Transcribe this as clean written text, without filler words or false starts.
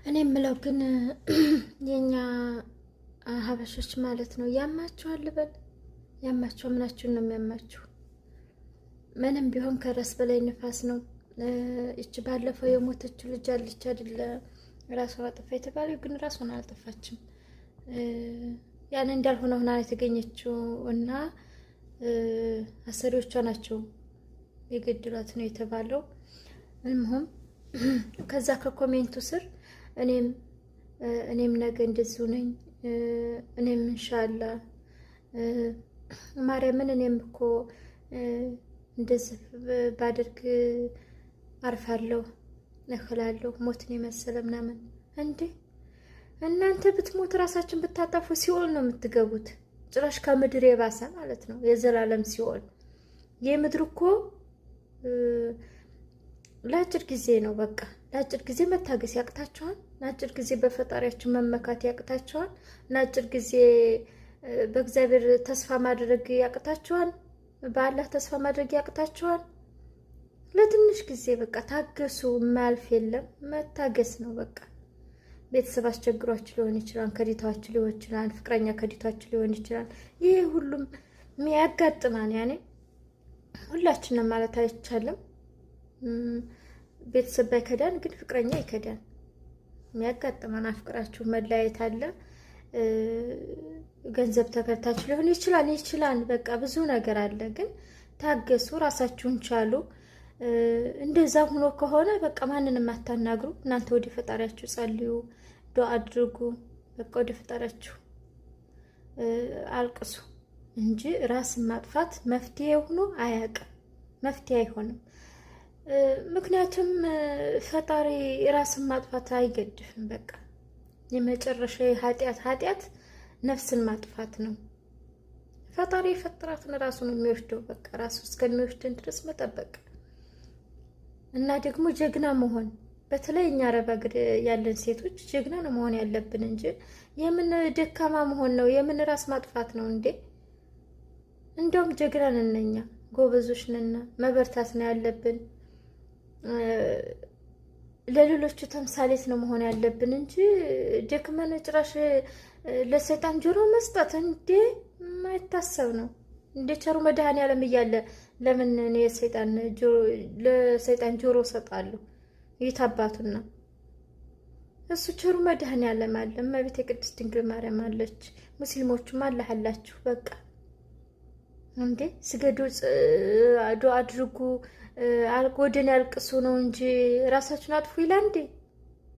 እኔ የምለው ግን የኛ ሀበሾች ማለት ነው ያማችኋል ልበል? ያማችሁ ምናችሁን ነው የሚያማችሁ? ምንም ቢሆን ከራስ በላይ ንፋስ ነው። እቺ ባለፈው የሞተችው ልጅ አለች አይደለ? ራሷን አጠፋ የተባለው ግን ራሷን አልጠፋችም። ያን እንዳልሆነ ሆና የተገኘችው እና አሰሪዎቿ ናቸው የገደሏት ነው የተባለው። እንሁም ከዛ ከኮሜንቱ ስር እኔም ነገ እንደዚሁ ነኝ፣ እኔም እንሻላ ማርያምን እኔም እኮ እንደዚህ ባደርግ አርፋለሁ እخላለሁ ሞትን የመሰለ ምናምን። እንዴ እናንተ ብትሞት ራሳችን ብታጠፉ ሲኦል ነው የምትገቡት። ጭራሽ ከምድር የባሰ ማለት ነው፣ የዘላለም ሲኦል። የምድር እኮ ለአጭር ጊዜ ነው። በቃ ለአጭር ጊዜ መታገስ ያቅታቸዋል። ለአጭር ጊዜ በፈጣሪያቸው መመካት ያቅታቸዋል። ለአጭር ጊዜ በእግዚአብሔር ተስፋ ማድረግ ያቅታቸዋል። በአላህ ተስፋ ማድረግ ያቅታቸዋል። ለትንሽ ጊዜ በቃ ታገሱ። የማያልፍ የለም፣ መታገስ ነው በቃ። ቤተሰብ አስቸግሯችሁ ሊሆን ይችላል፣ ከዲታችሁ ሊሆን ይችላል፣ ፍቅረኛ ከዲታችሁ ሊሆን ይችላል። ይሄ ሁሉም የሚያጋጥማን ያኔ ሁላችንም ማለት አይቻልም። ቤተሰብ ባይከዳን ግን ፍቅረኛ ይከዳን። የሚያጋጥመን አፍቅራችሁ መለያየት አለ። ገንዘብ ተከታችሁ ሊሆን ይችላል። በቃ ብዙ ነገር አለ። ግን ታገሱ፣ ራሳችሁን ቻሉ። እንደዛ ሆኖ ከሆነ በቃ ማንንም አታናግሩ። እናንተ ወደ ፈጣሪያችሁ ጸልዩ፣ ዱአ አድርጉ። በቃ ወደ ፈጣሪያችሁ አልቅሱ እንጂ ራስን ማጥፋት መፍትሄ ሆኖ አያውቅም። መፍትሄ አይሆንም። ምክንያቱም ፈጣሪ ራስን ማጥፋት አይገድፍም። በቃ የመጨረሻ ኃጢአት ነፍስን ማጥፋት ነው። ፈጣሪ የፈጠራትን ራሱ ነው የሚወስደው። በቃ ራሱ እስከሚወስደን ድረስ መጠበቅ እና ደግሞ ጀግና መሆን። በተለይ እኛ አረብ ሀገር ያለን ሴቶች ጀግና ነው መሆን ያለብን እንጂ የምን ደካማ መሆን ነው? የምን ራስ ማጥፋት ነው እንዴ? እንደውም ጀግና ነን እኛ፣ ጎበዞች ነን። መበርታት ነው ያለብን። ለሌሎቹ ተምሳሌት ነው መሆን ያለብን እንጂ ደክመን ጭራሽ ለሰይጣን ጆሮ መስጠት እንዴ የማይታሰብ ነው። እንደ ቸሩ መድኃኔዓለም እያለ ለምን እኔ ለሰይጣን ጆሮ ሰጣለሁ? ይታባቱና እሱ ቸሩ መድኃኔዓለም አለ። እመቤቴ ቅድስት ድንግል ማርያም አለች። ሙስሊሞቹም አላህ አላችሁ። በቃ እንዴ ስገዱ፣ ዱአ አድርጉ፣ ወደኔ ያልቅሱ ነው እንጂ ራሳችሁን አጥፉ ይላል እንዴ?